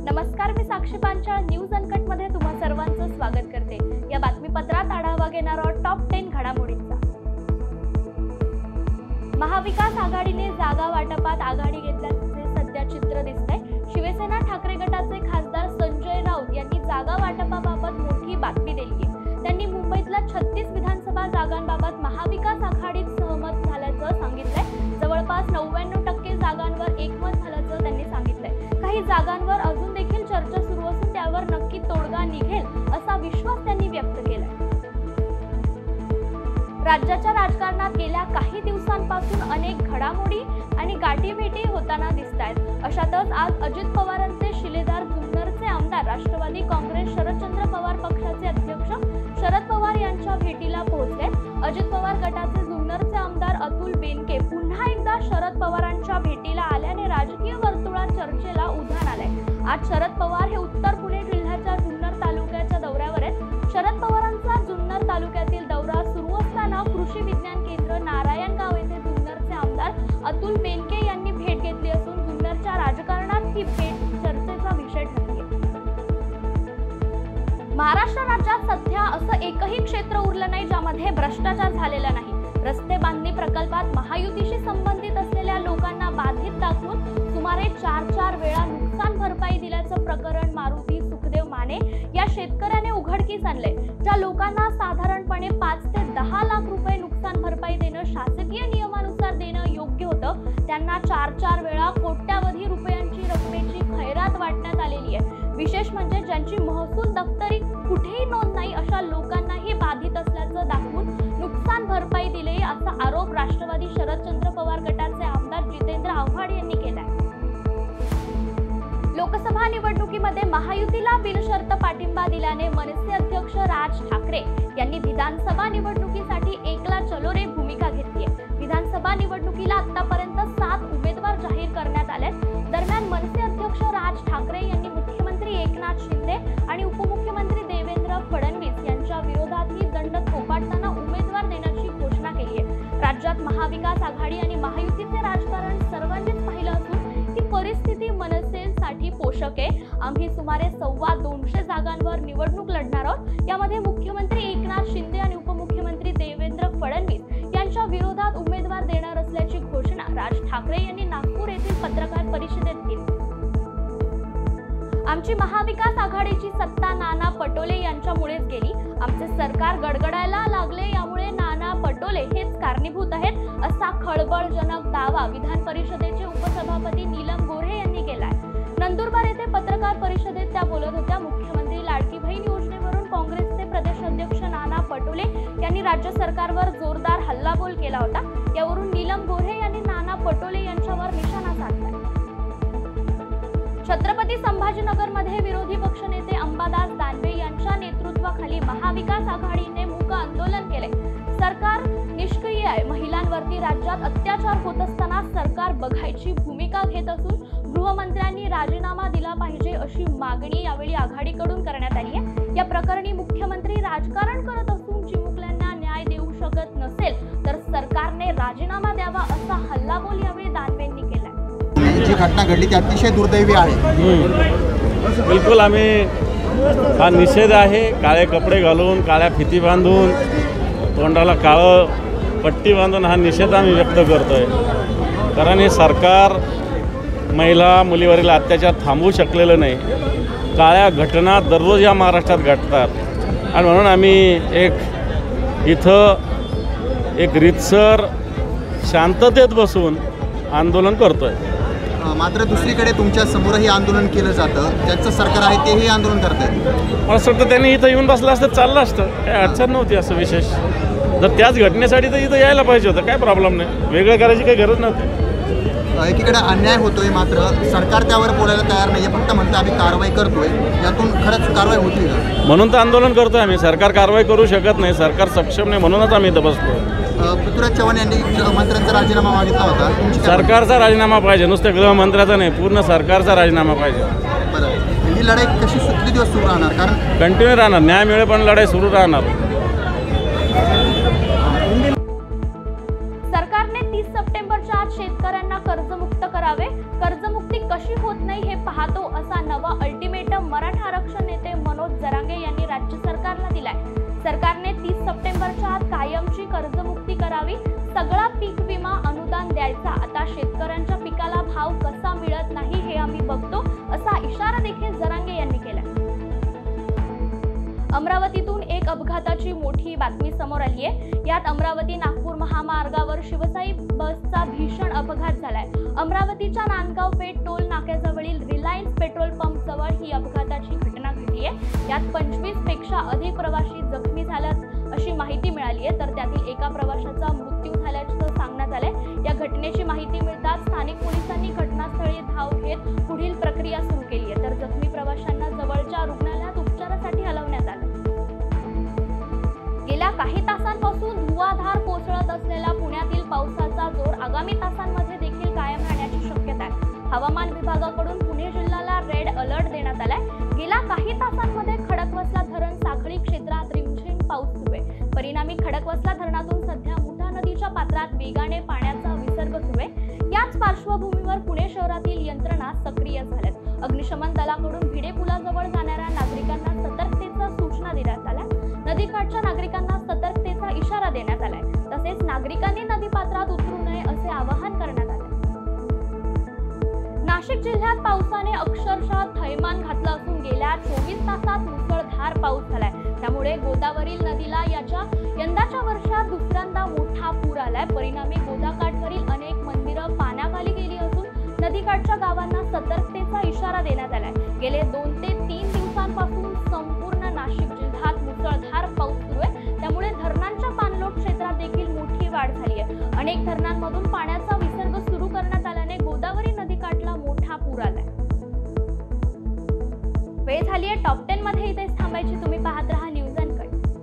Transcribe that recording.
नमस्कार, मी साक्षी पांचाळ न्यूज अनकटमध्ये तुम्हा सर्वांचं स्वागत करते। या बातमीपत्रात आढावा घेणार आहोत टॉप 10 घडामोडींचा। महाविकास आघाडीने जागा वाटपात आघाडी घेतल्याचे सध्या चित्र दिसतंय। शिवसेना ठाकरे गटाचे खासदार संजय राऊत यांनी जागा वाटपाबाबत मोठी बातमी दिली आहे। त्यांनी मुंबईतल्या 36 विधानसभा जागांबाबत महाविकास आघाडीत सहमत झाल्याचं सांगितलंय। जवळपास 99% जागांवर एकमत झाल्याचं त्यांनी सांगितलंय। काही जागांवर अजून देखील चर्चा सुरू असून त्यावर नक्की तोडगा निघेल असा विश्वास त्यांनी व्यक्त केलाय। राज्याच्या राजकारणात गेल्या काही दिवसांपासून अनेक घडामोडी आणि गाठीभेटी होताना दिसतायत। अशातच आज अजित पवारांचे शिलेदार जुन्नरचे आमदार राष्ट्रवादी काँग्रेस शरदचंद्र पवार पक्षाचे अध्यक्ष शरद पवार यांच्या भेटीला पोहोचले। अजित पवार गटाचे जुन्नरचे आमदार अतुल बेनके पुन्हा एकदा शरद पवारांच्या भेटीला आल्याने राजकीय वर्तुळात चर्चेला उधाण आलंय। आज शरद पवार हे उत्तर पुणे जिल्ह्याच्या जुन्नर तालुक्याच्या दौऱ्यावर आहेत। शरद पवारांचा जुन्नर तालुक्यातील दौरा सुरू असताना कृषी विज्ञान केंद्र नारायणगाव येथे जुन्नरचे आमदार अतुल बेनके यांनी भेट घेतली असून जुन्नरच्या राजकारणात ही भेट चर्चेचा विषय ठरली आहे। महाराष्ट्र राज्यात सध्या असं एकही क्षेत्र उरलं नाही ज्यामध्ये भ्रष्टाचार झालेला नाही। रस्ते बांधणी प्रकल्पात महायुतीशी संबंधित असलेल्या लोकांना बाधित दाखवून सुमारे 4 वेळा नुकसान भरपाई दिल्याचं प्रकरण मारुती सुखदेव माने या शेतकऱ्याने उघडकीस आणले। ज्या लोकांना साधारणपणे 5 ते 10 लाख रुपये नुकसान भरपाई देणं शासकीय नियमानुसार देणं योग्य होतं, त्यांना 4 वेळा कोट्यावधी रुपयांची रकमेची खैरात वाटण्यात आलेली आहे। विशेष म्हणजे ज्यांची महसूल दफ्तरी कुठेही नोंद नाही अशा लोकांनाही बाधित असल्याचं दाखवून नुकसान भरपाई दिले असा आरोप राष्ट्रवादी शरदचंद्र पवार गटाचे आमदार जितेंद्र आव्हाड यांनी केलाय। लोकसभा निवडणुकीमध्ये महायुतीला बिनशर्त पाठिंबा दिल्याने मनसे अध्यक्ष राज ठाकरे यांनी विधानसभा निवडणुकीसाठी एकला चलो रे भूमिका घेतली आहे। विधानसभा निवडणुकीला आतापर्यंत 7 उमेदवार जाहीर करण्यात आले। दरम्यान मनसे अध्यक्ष राज ठाकरे यांनी मुख्यमंत्री एकनाथ शिंदे आणि उपमुख्यमंत्री देवेंद्र फडणवीस यांच्या विरोधातही दंड थोपटताना उमेदवार देण्याची घोषणा केली आहे। राज्यात महाविकास आघाडी आणि महायुतीचे राजकारण सर्वांनीच पाहिलं असून ही परिस्थिती मनसेसाठी पोषक आहे। आम्ही सुमारे 250 जागांवर निवडणूक लढणार आहोत। यामध्ये मुख्यमंत्री एकनाथ शिंदे आणि उपमुख्यमंत्री देवेंद्र फडणवीस यांच्या विरोधात उमेदवार देणार असल्याची घोषणा राज ठाकरे यांनी नागपूर येथील पत्रकार परिषदेत केली। आमची महाविकास आघाडीची सत्ता नाना पटोले यांच्यामुळेच गेली। आमचे सरकार गडगडायला लागले यामुळे नाना पटोले हेच कारणीभूत आहेत असा खळबळजनक दावा विधान परिषदेचे उपसभापती नीलम गोऱ्हे यांनी केलाय। नंदुरबार येथे पत्रकार परिषदेत त्या बोलत होत्या। मुख्यमंत्री लाडकी बहीण योजनेवरून काँग्रेसचे प्रदेश अध्यक्ष नाना पटोले यांनी राज्य सरकारवर जोरदार हल्लाबोल केला होता। यावरून नीलम गोऱ्हे यांनी नाना पटोले यांच्यावर निशाणा साधलाय। छत्रपती संभाजीनगरमध्ये विरोधी पक्षनेते अंबादास दानवे यांच्या नेतृत्वाखाली महाविकास आघाडीने मूक आंदोलन केले। सरकार निष्क्रिय आहे। महिलांवरती राज्यात अत्याचार होत असताना सरकार बघायची भूमिका घेत असून गृहमंत्र्यांनी राजीनामा दिला पाहिजे अशी मागणी यावेळी आघाडीकडून करण्यात आली आहे। या प्रकरणी मुख्यमंत्री राजकारण करत असून चिमुकल्यांना न्याय देऊ शकत नसेल तर सरकारने राजीनामा द्यावा असा हल्लाबोल यावेळी दानवेंनी केला। जी घटना घडली ती अतिशय दुर्दैवी आहे। बिलकुल आम्ही हा निषेध आहे। काळे कपडे घालून काळ्या फिती बांधून तोंडाला काळं पट्टी बांधून हा निषेध आम्ही व्यक्त करतोय। कारण हे सरकार महिला मुलीवरील अत्याचार थांबवू शकलेलं नाही। काळ्या घटना दररोज या महाराष्ट्रात घडतात आणि म्हणून आम्ही इथं एक रीतसर शांततेत बसून आंदोलन करतोय। मात्र दुसरीकडे तुमच्या समोरही आंदोलन केलं जातं, ज्यांचं सरकार आहे तेही आंदोलन करतात। मला असं वाटतं त्यांनी इथं येऊन बसलं असतं चाललं असतं, काही अडचण नव्हती। असं विशेष जर त्याच घटनेसाठी तर इथं यायला पाहिजे होतं, काय प्रॉब्लेम नाही, वेगळं करायची काही गरज नव्हती। एकीकडे अन्याय होतोय मात्र सरकार त्यावर बोलायला तयार नाही, फक्त म्हणतं आम्ही कारवाई करतोय। यातून खरंच कारवाई होती का? म्हणून तर आंदोलन करतोय आम्ही। सरकार कारवाई करू शकत नाही, सरकार सक्षम नाही, म्हणूनच आम्ही इथं बसतोय। पृथ्वीराज चव्हाण यांनी मंत्र्यांचा राजीनामा मागितला होता। सरकारचा राजीनामा पाहिजे, नुसतं गृहमंत्र्याचा नाही, पूर्ण सरकारचा राजीनामा पाहिजे। बरं, ही लढाई किती दिवस सुरू राहणार? कारण कंटिन्यू राहणार, न्याय मिळेल पण लढाई सुरू राहणार। सरकारने 30 सप्टेंबरच्या आत शेतकऱ्यांना कर्जमुक्त करावे। कर्जमुक्ती कशी होत नाही हे पाहतो असा नवा अल्टिमेट तुरीचा आता शेतकऱ्यांच्या पिकाला भाव कसा मिळत नाही हे आम्ही बघतो, असा इशारा देखील जरांगे यांनी केलाय. अमरावतीतून एक अपघाताची मोठी बातमी समोर आली आहे. यात अमरावती नागपूर महामार्गावर शिवसाई बसचा भीषण अपघात झालाय. अमरावतीच्या Nandgaon Peth toll नाक्याजवळील Reliance petrol pump जवळ ही अपघाताची घटना घडली आहे. यात 25 पेक्षा अधिक प्रवासी जखमी झाल्यात अशी माहिती मिळाली आहे, तर त्यातील एका प्रवाशाचा मृत्यू झाल्याचं सांगण्यात आलंय. या घटनेची माहिती मिळताच स्थानिक पोलिसांनी घटनास्थळी धाव घेत पुढील प्रक्रिया सुरू केली आहे, तर जखमी प्रवाशांना जवळच्या रुग्णालयात उपचारासाठी हलवण्यात आलं. गेल्या काही तासांपासून धुवाधार कोसळत असलेला पुण्यातील पावसाचा जोर आगामी तासांमध्ये देखील कायम राहण्याची शक्यता आहे. हवामान विभागाकडून पुणे जिल्ह्याला रेड अलर्ट देण्यात आलाय. गेल्या काही तासांमध्ये खडकवासला धरण साखळी क्षेत्रात रिमझिम पाऊस सुरू आहे. परिणामी खडकवासला धरणातून सध्या मुठा नदीच्या पात्रात वेगाने पाण्याचा विसर्ग सुरू आहे. याच पार्श्वभूमीवर पुणे शहरातील यंत्रणा सक्रिय झाल्यात. अग्निशमन दलाकडून भिडे पुलाजवळ जाणाऱ्या नागरिकांना सतर्कतेच्या सूचना देण्यात आल्या. नदीकाठच्या नागरिकांना सतर्कतेचा इशारा देण्यात आलाय. तसेच नागरिकांनी नदीपात्रात उतरू नये असे आवाहन करण्यात आले. नाशिक जिल्ह्यात पावसाने अक्षरशः थैमान घातलं असून गेल्या 24 तासात मुसळधार पाऊस झालाय. त्यामुळे गोदावरी नदीला यंदाच्या वर्षात दुसऱ्यांदा मोठा पूर आलाय. परिणामी गोदाकाठवरील अनेक मंदिरं पाण्याखाली गेली असून नदीकाठच्या गावांना सतर्कतेचा इशारा देण्यात आलाय. गेले 2 ते 3 दिवसांपासून संपूर्ण नाशिक जिल्ह्यात मुसळधार पाऊस सुरू आहे. त्यामुळे धरणांच्या पाणलोट क्षेत्रात देखील मोठी वाढ झाली आहे. अनेक धरणांमधून पाण्याचा विसर्ग सुरू करण्यात आल्याने गोदावरी नदीकाठला मोठा पूर आलाय. वेळ झाली आहे टॉप 10 मध्ये इथेच थांबायची. तुम्ही पाहत राहा